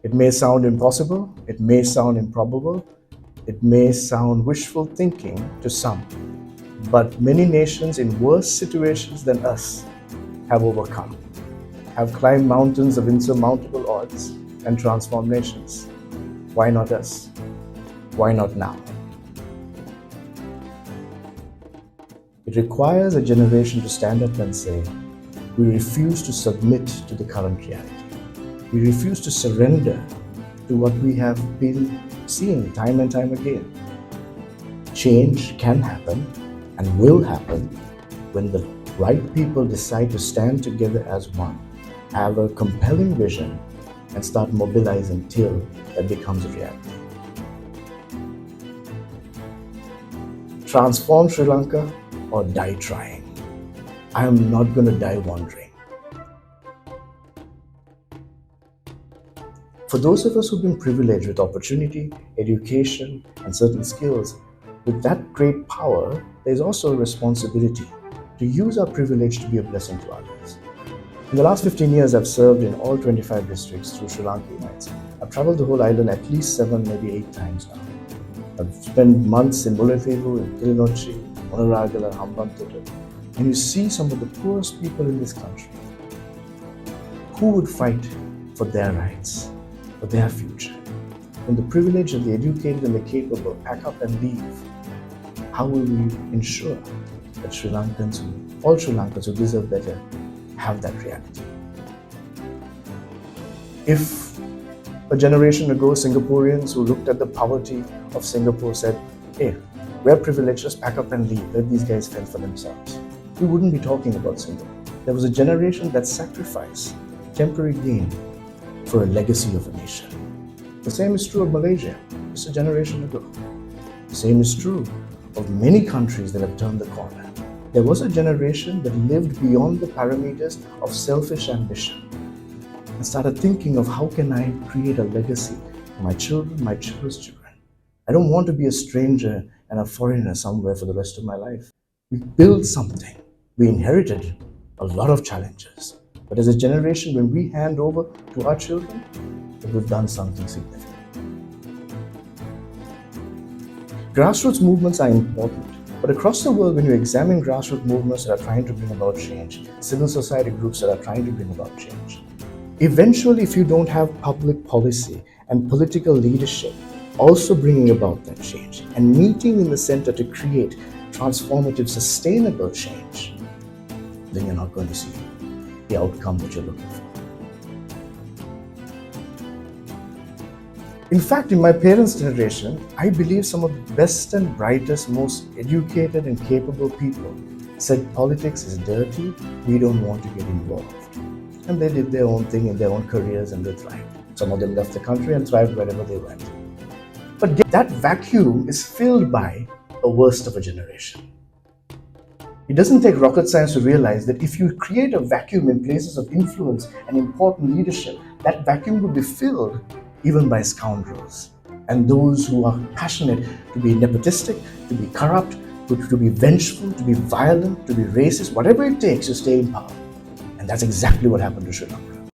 It may sound impossible, it may sound improbable, it may sound wishful thinking to some, but many nations in worse situations than us have overcome, have climbed mountains of insurmountable odds and transformed nations. Why not us? Why not now? It requires a generation to stand up and say, we refuse to submit to the current reality. We refuse to surrender to what we have been seeing time and time again. Change can happen and will happen when the right people decide to stand together as one, have a compelling vision, and start mobilizing till that becomes a reality. Transform Sri Lanka or die trying. I am not going to die wandering. For those of us who've been privileged with opportunity, education, and certain skills, with that great power, there's also a responsibility to use our privilege to be a blessing to others. In the last 15 years, I've served in all 25 districts through Sri Lanka Unites. I've traveled the whole island at least 7, maybe 8 times now. I've spent months in Muletevu, in Kilinochi, Monaragala, Hambantota, and you see some of the poorest people in this country who would fight for their rights, for their future. When the privileged and the educated and the capable pack up and leave, how will we ensure that all Sri Lankans who deserve better, have that reality? If a generation ago, Singaporeans who looked at the poverty of Singapore said, hey, we're privileged, just pack up and leave, let these guys fend for themselves, we wouldn't be talking about Singapore. There was a generation that sacrificed temporary gain for a legacy of a nation. The same is true of Malaysia, just a generation ago. The same is true of many countries that have turned the corner. There was a generation that lived beyond the parameters of selfish ambition and started thinking of how can I create a legacy for my children, my children's children. I don't want to be a stranger and a foreigner somewhere for the rest of my life. We built something. We inherited a lot of challenges. But as a generation, when we hand over to our children, we've done something significant. Grassroots movements are important, but across the world, when you examine grassroots movements that are trying to bring about change, civil society groups that are trying to bring about change, eventually, if you don't have public policy and political leadership also bringing about that change and meeting in the center to create transformative, sustainable change, then you're not going to see the outcome that you're looking for. In fact, in my parents' generation, I believe some of the best and brightest, most educated and capable people said politics is dirty, we don't want to get involved. And they did their own thing in their own careers and they thrived. Some of them left the country and thrived wherever they went. But that vacuum is filled by a worst of a generation. It doesn't take rocket science to realize that if you create a vacuum in places of influence and important leadership, that vacuum will be filled even by scoundrels and those who are passionate to be nepotistic, to be corrupt, to be vengeful, to be violent, to be racist, whatever it takes to stay in power. And that's exactly what happened to Sri Lanka.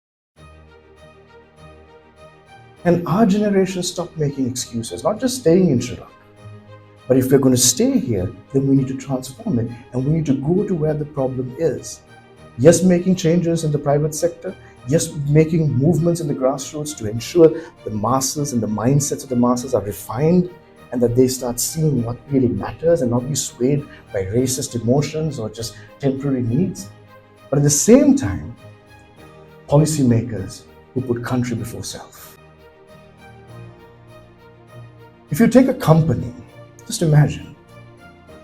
And our generation stopped making excuses, not just staying in Sri Lanka. But if we're going to stay here, then we need to transform it and we need to go to where the problem is. Yes, making changes in the private sector. Yes, making movements in the grassroots to ensure the masses and the mindsets of the masses are refined and that they start seeing what really matters and not be swayed by racist emotions or just temporary needs. But at the same time, policymakers who put country before self. If you take a company, just imagine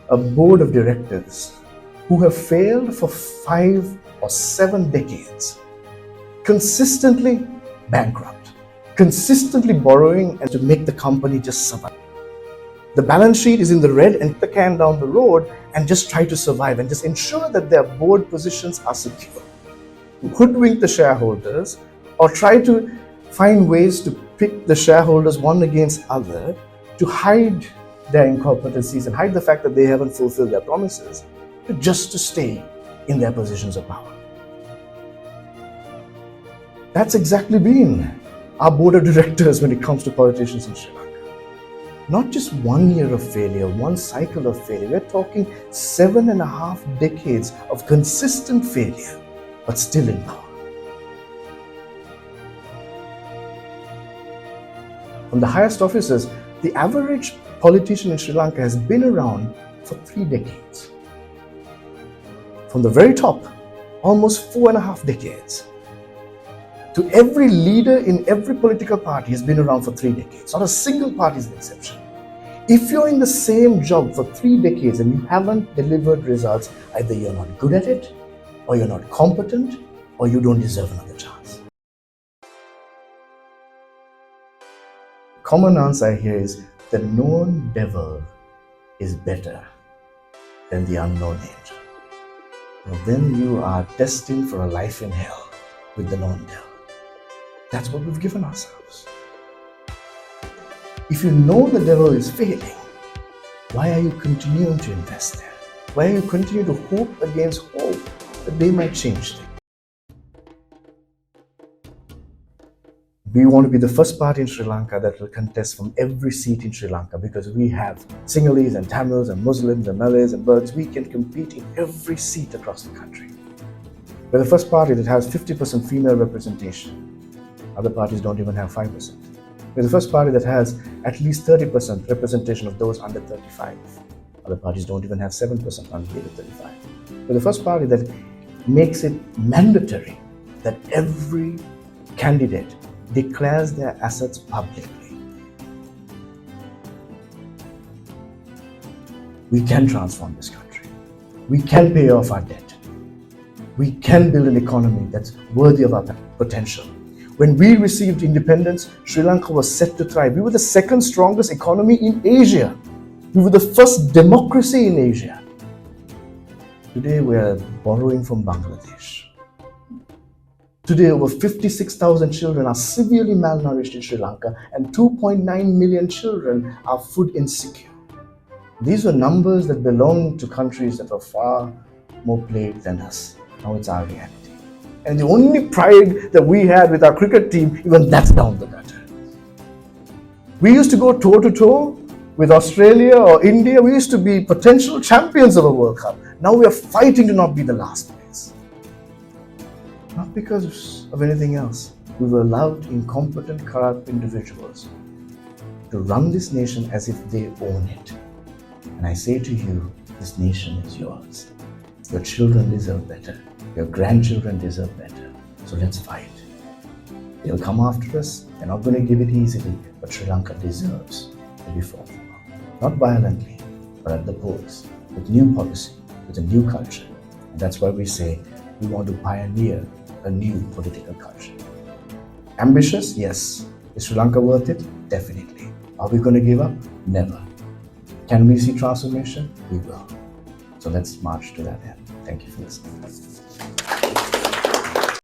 a board of directors who have failed for 5 or 7 decades, consistently bankrupt, consistently borrowing and to make the company just survive. The balance sheet is in the red and the can down the road and just try to survive and just ensure that their board positions are secure. Hoodwink the shareholders or try to find ways to pick the shareholders one against other to hide their incompetencies and hide the fact that they haven't fulfilled their promises, just to stay in their positions of power. That's exactly been our board of directors when it comes to politicians in Sri Lanka. Not just 1 year of failure, one cycle of failure. We're talking 7.5 decades of consistent failure, but still in power. From the highest officers, the average politician in Sri Lanka has been around for 3 decades. From the very top, almost 4.5 decades. To every leader in every political party has been around for 3 decades. Not a single party is an exception. If you're in the same job for 3 decades and you haven't delivered results, either you're not good at it, or you're not competent, or you don't deserve another chance. Common answer here is the known devil is better than the unknown angel. Well, then you are destined for a life in hell with the known devil. That's what we've given ourselves. If you know the devil is failing, why are you continuing to invest there? Why are you continuing to hope against hope that they might change things? We want to be the first party in Sri Lanka that will contest from every seat in Sri Lanka, because we have Sinhalese and Tamils and Muslims and Malays and Burds. We can compete in every seat across the country. We're the first party that has 50% female representation. Other parties don't even have 5%. We're the first party that has at least 30% representation of those under 35. Other parties don't even have 7% under 35. We're the first party that makes it mandatory that every candidate declares their assets publicly. We can transform this country. We can pay off our debt. We can build an economy that's worthy of our potential. When we received independence, Sri Lanka was set to thrive. We were the second strongest economy in Asia. We were the first democracy in Asia. Today we are borrowing from Bangladesh. Today over 56,000 children are severely malnourished in Sri Lanka, and 2.9 million children are food insecure. These were numbers that belonged to countries that were far more plagued than us. Now it's our reality. And the only pride that we had with our cricket team, even that's down the gutter. We used to go toe-to-toe with Australia or India. We used to be potential champions of a World Cup. Now we are fighting to not be the last place. Not because of anything else. We've allowed incompetent, corrupt individuals to run this nation as if they own it. And I say to you, this nation is yours. Your children deserve better. Your grandchildren deserve better. So let's fight. They'll come after us. They're not going to give it easily. But Sri Lanka deserves to be fought for. Not violently, but at the polls. With new policy, with a new culture. And that's why we say we want to pioneer a new political culture. Ambitious? Yes. Is Sri Lanka worth it? Definitely. Are we going to give up? Never. Can we see transformation? We will. So let's march to that end. Thank you for listening.